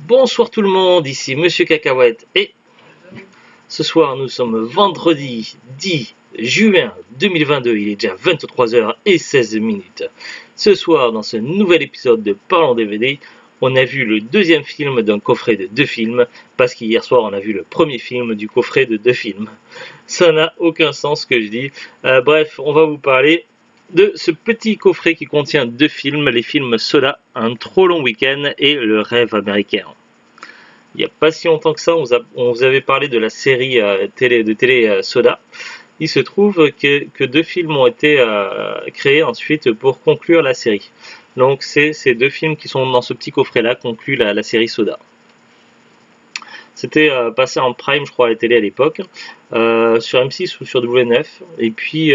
Bonsoir tout le monde, ici Monsieur Cacahuète et ce soir nous sommes vendredi 10 juin 2022, il est déjà 23h16. Ce soir dans ce nouvel épisode de Parlons DVD, on a vu le deuxième film d'un coffret de 2 films, parce qu'hier soir on a vu le premier film du coffret de 2 films. Ça n'a aucun sens ce que je dis. Bref, on va vous parler de ce petit coffret qui contient 2 films, les films Soda, Un trop long week-end et Le rêve américain. Il n'y a pas si longtemps que ça, on vous avait parlé de la série télé Soda. Il se trouve que 2 films ont été créés ensuite pour conclure la série. Donc c'est ces 2 films qui sont dans ce petit coffret-là concluent la série Soda. C'était passé en prime, je crois, à la télé à l'époque, sur M6 ou sur W9. Et puis,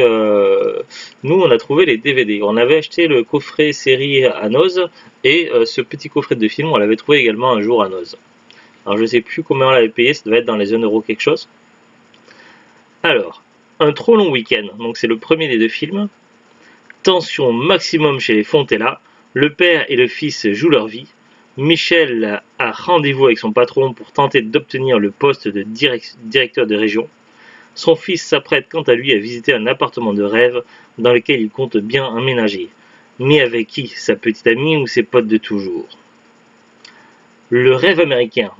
nous, on a trouvé les DVD. On avait acheté le coffret série à Noz, et ce petit coffret de film, on l'avait trouvé également un jour à Noz. Alors, je ne sais plus combien on l'avait payé, ça devait être dans les 1 euro quelque chose. Alors, Un trop long week-end, donc c'est le premier des 2 films. Tension maximum chez les Fontella. Le père et le fils jouent leur vie. Michel a rendez-vous avec son patron pour tenter d'obtenir le poste de directeur de région. Son fils s'apprête quant à lui à visiter un appartement de rêve dans lequel il compte bien emménager. Mais avec qui? Sa petite amie ou ses potes de toujours? Le rêve américain.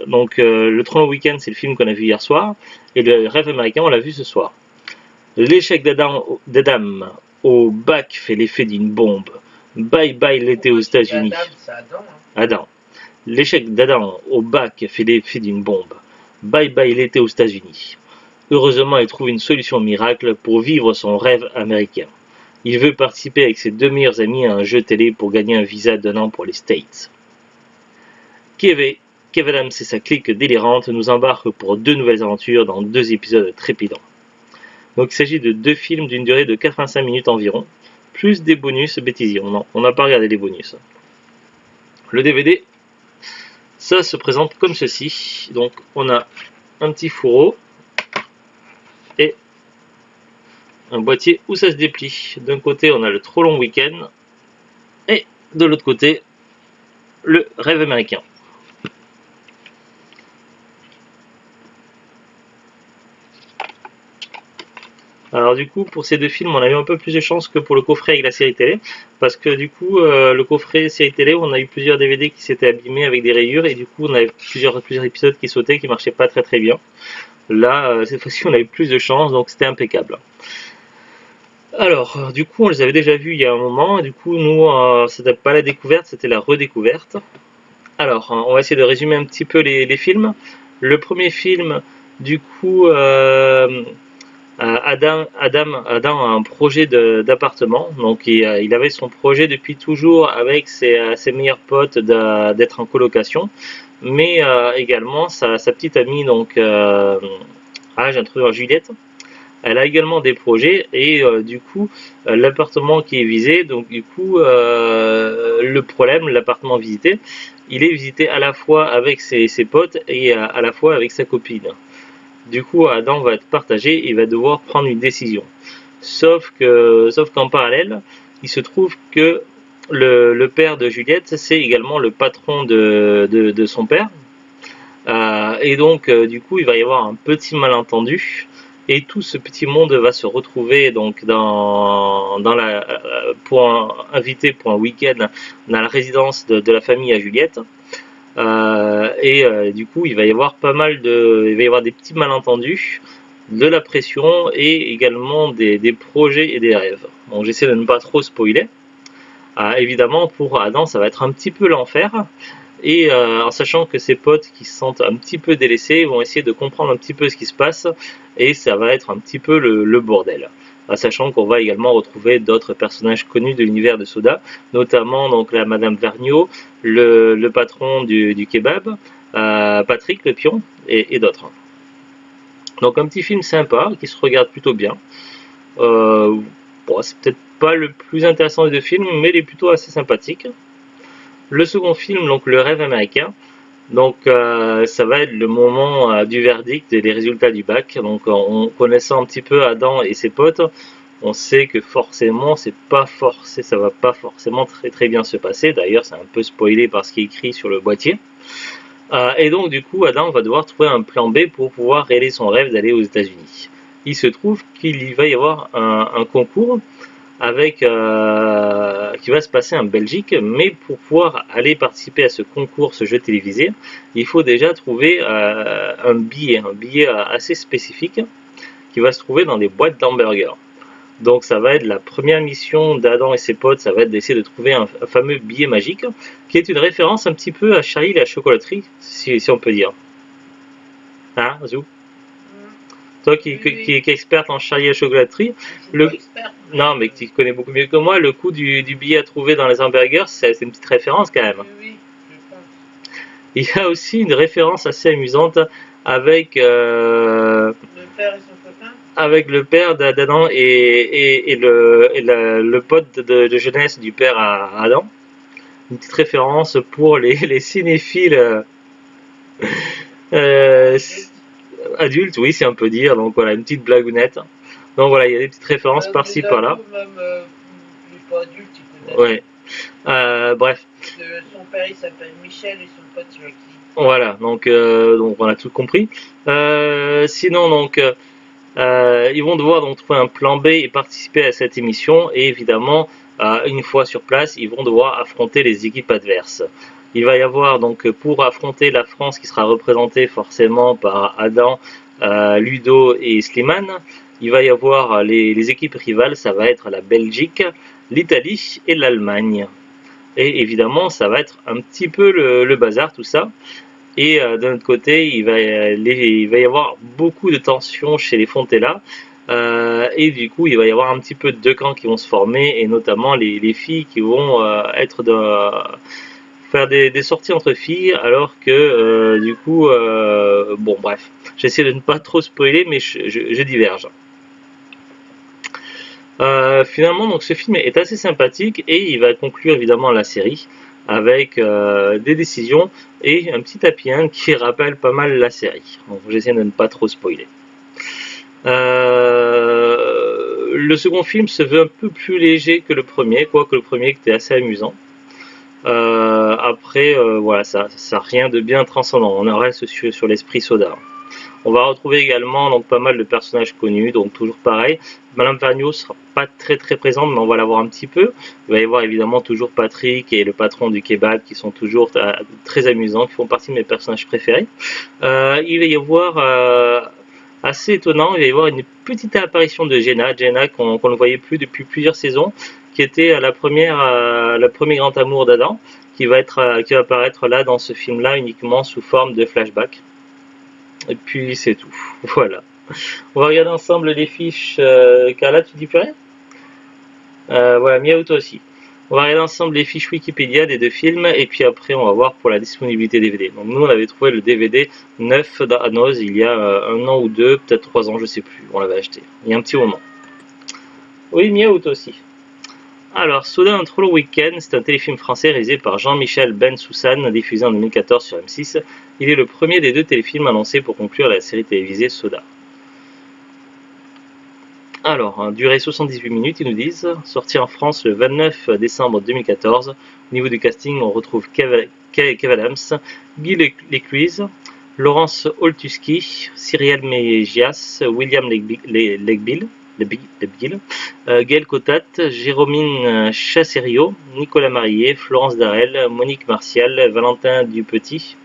Donc le trop long week-end, c'est le film qu'on a vu hier soir. Et le rêve américain, on l'a vu ce soir. L'échec d'Adam au bac fait l'effet d'une bombe. Bye bye l'été aux États-Unis. Adam. L'échec d'Adam au bac fait l'effet d'une bombe. Bye bye l'été aux États-Unis. Heureusement, il trouve une solution miracle pour vivre son rêve américain. Il veut participer avec ses 2 meilleurs amis à un jeu télé pour gagner un visa d'1 an pour les States. Kev Adams et sa clique délirante nous embarquent pour 2 nouvelles aventures dans 2 épisodes trépidants. Donc il s'agit de 2 films d'une durée de 85 minutes environ, plus des bonus bêtisiers. On n'a pas regardé les bonus. Le DVD, ça se présente comme ceci. Donc on a un petit fourreau et un boîtier où ça se déplie. D'un côté on a le trop long week-end et de l'autre côté le rêve américain. Alors du coup, pour ces 2 films, on a eu un peu plus de chance que pour le coffret avec la série télé, parce que du coup, le coffret série télé, on a eu plusieurs DVD qui s'étaient abîmés avec des rayures, et du coup, on avait plusieurs épisodes qui sautaient, qui marchaient pas très bien. Là, cette fois-ci, on a eu plus de chance, donc c'était impeccable. Alors, du coup, on les avait déjà vus il y a un moment, et du coup, nous, c'était pas la découverte, c'était la redécouverte. Alors, on va essayer de résumer un petit peu les films. Le premier film, du coup... Adam a un projet d'appartement, donc il avait son projet depuis toujours avec ses meilleurs potes d'être en colocation, mais également sa petite amie, donc j'ai un truc, Juliette, elle a également des projets et du coup l'appartement qui est visé, donc du coup le problème, l'appartement visité, il est visité à la fois avec ses potes et à la fois avec sa copine. Du coup, Adam va être partagé et il va devoir prendre une décision. Sauf qu'en parallèle, il se trouve que le père de Juliette, c'est également le patron de son père. Et donc, du coup, il va y avoir un petit malentendu. Et tout ce petit monde va se retrouver donc invité pour un week-end dans la résidence de la famille à Juliette. Du coup, il va y avoir des petits malentendus, de la pression et également des projets et des rêves. Bon, j'essaie de ne pas trop spoiler. Évidemment, pour Adam, ça va être un petit peu l'enfer. Et en sachant que ses potes qui se sentent un petit peu délaissés vont essayer de comprendre un petit peu ce qui se passe. Et ça va être un petit peu le bordel. Sachant qu'on va également retrouver d'autres personnages connus de l'univers de Soda, notamment donc la Madame Vergniaud, le patron du kebab, Patrick le pion et d'autres. Donc un petit film sympa qui se regarde plutôt bien. C'est peut-être pas le plus intéressant des 2 films, mais il est plutôt assez sympathique. Le second film, donc Le rêve américain. Donc ça va être le moment du verdict et des résultats du bac. Donc en connaissant un petit peu Adam et ses potes, on sait que forcément ça va pas forcément très bien se passer. D'ailleurs c'est un peu spoilé par ce qui est écrit sur le boîtier. Et donc du coup, Adam va devoir trouver un plan B pour pouvoir réaliser son rêve d'aller aux États-Unis. Il se trouve qu'il va y avoir un concours avec qui va se passer en Belgique, mais pour pouvoir aller participer à ce concours, ce jeu télévisé, il faut déjà trouver un billet assez spécifique qui va se trouver dans des boîtes d'hamburgers. Donc ça va être la première mission d'Adam et ses potes, ça va être d'essayer de trouver un fameux billet magique, qui est une référence un petit peu à Charlie et la chocolaterie, si on peut dire. Hein, Zou? Toi qui est experte en Charlie et la chocolaterie, le... non mais qui connais beaucoup mieux que moi, le coup du billet à trouver dans les hamburgers, c'est une petite référence quand même. Oui, je pense. Il y a aussi une référence assez amusante avec... Le père et son copain. Avec le père d'Adam et le pote de jeunesse du père à Adam. Une petite référence pour les cinéphiles euh, adultes, oui, c'est un peu dire. Donc voilà, une petite blagounette. Donc voilà, il y a des petites références par-ci par-là. Même les pas adultes, ils connaissent. Ouais. Bref. Son père il s'appelle Michel et son pote Jackie. Voilà, donc on a tout compris. Sinon, donc. Ils vont devoir donc trouver un plan B et participer à cette émission et évidemment une fois sur place ils vont devoir affronter les équipes adverses. Il va y avoir donc pour affronter la France qui sera représentée forcément par Adam, Ludo et Slimane. Il va y avoir les équipes rivales, ça va être la Belgique, l'Italie et l'Allemagne. Et évidemment ça va être un petit peu le bazar tout ça. Et d'un autre côté, il va y avoir beaucoup de tensions chez les Fontella. Et du coup, il va y avoir un petit peu de deux camps qui vont se former, et notamment les filles qui vont faire des sorties entre filles, alors que du coup, bon bref, j'essaie de ne pas trop spoiler, mais je diverge. Finalement, donc ce film est assez sympathique et il va conclure évidemment la série avec des décisions et un petit happy end qui rappelle pas mal la série. Donc j'essaie de ne pas trop spoiler. Le second film se veut un peu plus léger que le premier, quoique le premier était assez amusant. Après, voilà, ça rien de bien transcendant. On reste sur l'esprit soda. On va retrouver également donc pas mal de personnages connus, donc toujours pareil. Madame Vergniaud sera pas très présente, mais on va la voir un petit peu. Il va y avoir évidemment toujours Patrick et le patron du kebab qui sont toujours très amusants, qui font partie de mes personnages préférés. Il va y avoir assez étonnant, il va y avoir une petite apparition de Jenna qu'on ne voyait plus depuis plusieurs saisons, qui était le premier grand amour d'Adam, qui va apparaître là dans ce film-là uniquement sous forme de flashback. Et puis c'est tout. Voilà. On va regarder ensemble les fiches. Carla, tu dis plus rien? Voilà, Miaou toi aussi. On va regarder ensemble les fiches Wikipédia des deux films et puis après on va voir pour la disponibilité DVD. Donc nous on avait trouvé le DVD neuf à Noz il y a un an ou deux, peut-être 3 ans, je sais plus. On l'avait acheté. Il y a un petit moment. Oui, Miaou toi aussi. Alors, Soda un trop long week-end, c'est un téléfilm français réalisé par Jean-Michel Bensoussan, diffusé en 2014 sur M6. Il est le premier des deux téléfilms annoncés pour conclure la série télévisée Soda. Alors, durée 78 minutes, ils nous disent. Sorti en France le 29 décembre 2014. Au niveau du casting, on retrouve Kev Adams, Guy Lecluise, Laurence Oltuski, Cyrielle Mégias, William Legbill, Gaël Cotat, Jérôme Chasserio, Nicolas Marié, Florence Darel, Monique Martial, Valentin Dupetit,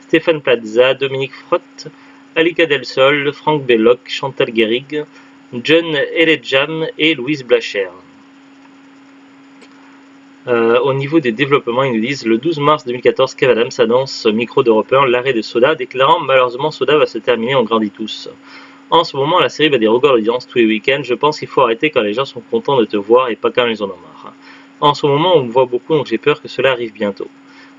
Stéphane Plaza, Dominique Frott, Alika Del Sol, Franck Belloc, Chantal Guérig, John Eledjam et Louise Blacher. Au niveau des développements, ils nous disent le 12 mars 2014, Kev Adams annonce au micro d'Europe 1 l'arrêt de Soda, déclarant malheureusement Soda va se terminer, on grandit tous. En ce moment, la série bat des records d'audience tous les week-ends. Je pense qu'il faut arrêter quand les gens sont contents de te voir et pas quand ils en ont marre. En ce moment, on me voit beaucoup, donc j'ai peur que cela arrive bientôt.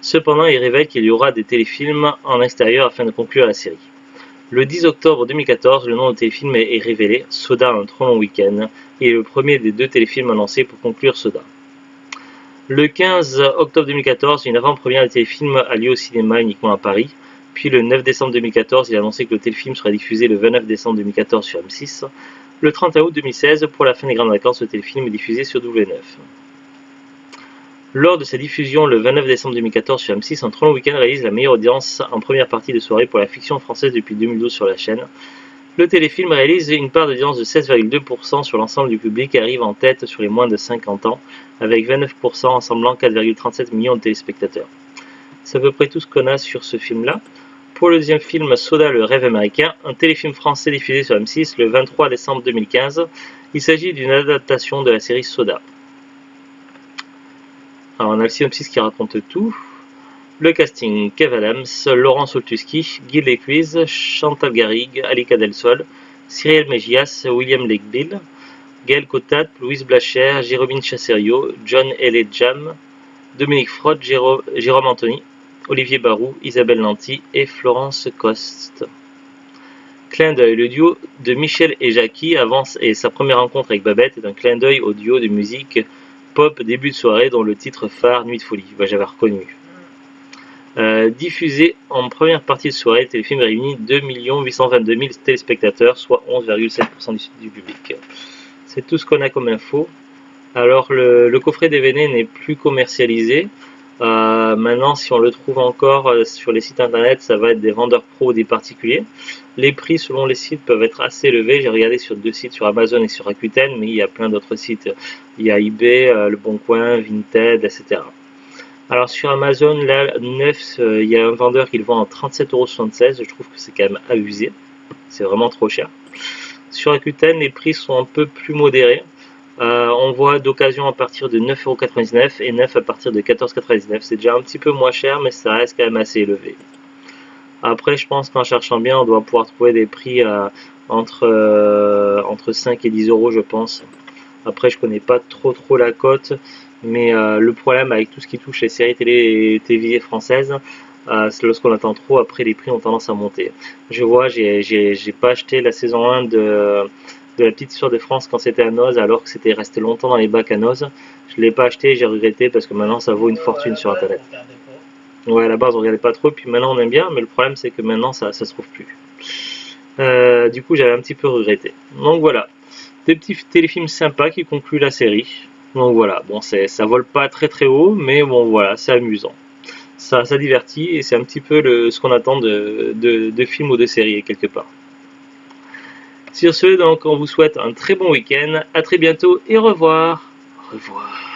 Cependant, il révèle qu'il y aura des téléfilms en extérieur afin de conclure la série. Le 10 octobre 2014, le nom du téléfilm est révélé, Soda un trop long week-end, et est le premier des deux téléfilms annoncés pour conclure Soda. Le 15 octobre 2014, une avant-première de téléfilm a lieu au cinéma uniquement à Paris. Puis le 9 décembre 2014, il a annoncé que le téléfilm sera diffusé le 29 décembre 2014 sur M6. Le 31 août 2016, pour la fin des grandes vacances, le téléfilm est diffusé sur W9. Lors de sa diffusion le 29 décembre 2014 sur M6, un trop long week-end réalise la meilleure audience en première partie de soirée pour la fiction française depuis 2012 sur la chaîne. Le téléfilm réalise une part d'audience de 16,2% sur l'ensemble du public et arrive en tête sur les moins de 50 ans, avec 29% rassemblant 4,37 millions de téléspectateurs. C'est à peu près tout ce qu'on a sur ce film-là. Pour le deuxième film, Soda, le rêve américain, un téléfilm français diffusé sur M6 le 23 décembre 2015. Il s'agit d'une adaptation de la série Soda. Alors on a le synopsis qui raconte tout. Le casting: Kev Adams, Laurent Soltuski, Guy Lecuise, Chantal Garrigue, Alika Del Sol, Cyril Megias, William Legbill, Gaël Cotat, Louise Blachère, Jérôme Chasserio, John L. Jam, Dominique Frott, Jérôme Anthony, Olivier Barou, Isabelle Nanty et Florence Coste. Clin d'œil: le duo de Michel et Jackie avance et sa première rencontre avec Babette est un clin d'œil au duo de musique pop début de soirée dont le titre phare Nuit de folie. J'avais reconnu. Diffusé en première partie de soirée, le téléfilm réunit 2 822 000 téléspectateurs, soit 11,7% du public. C'est tout ce qu'on a comme info. Alors le coffret DVD n'est plus commercialisé. Maintenant, si on le trouve encore sur les sites internet, ça va être des vendeurs pros ou des particuliers. Les prix selon les sites peuvent être assez élevés. J'ai regardé sur 2 sites, sur Amazon et sur Rakuten, mais il y a plein d'autres sites. Il y a eBay, Le Bon Coin, Vinted, etc. Alors sur Amazon, là, neuf, il y a un vendeur qui le vend à 37,76 €. Je trouve que c'est quand même abusé. C'est vraiment trop cher. Sur Rakuten, les prix sont un peu plus modérés. On voit d'occasion à partir de 9,99 € et neuf à partir de 14,99 €. C'est déjà un petit peu moins cher, mais ça reste quand même assez élevé. Après, je pense qu'en cherchant bien, on doit pouvoir trouver des prix entre 5 et 10 €, je pense. Après, je connais pas trop la cote. Mais le problème avec tout ce qui touche les séries télé et télévisées françaises, c'est lorsqu'on attend trop, après les prix ont tendance à monter. Je vois, j'ai pas acheté la saison 1 de la petite histoire de France quand c'était à Noz, alors que c'était resté longtemps dans les bacs à Noz. Je l'ai pas acheté, j'ai regretté parce que maintenant ça vaut une fortune sur internet. Ouais, à la base on regardait pas trop, puis maintenant on aime bien, mais le problème c'est que maintenant ça se trouve plus. Du coup j'avais un petit peu regretté. Donc voilà, des petits téléfilms sympas qui concluent la série. Donc voilà, bon, ça vole pas très haut, mais bon voilà, c'est amusant. Ça divertit et c'est un petit peu ce qu'on attend de films ou de séries quelque part. Sur ce, donc, on vous souhaite un très bon week-end, à très bientôt et au revoir. Au revoir.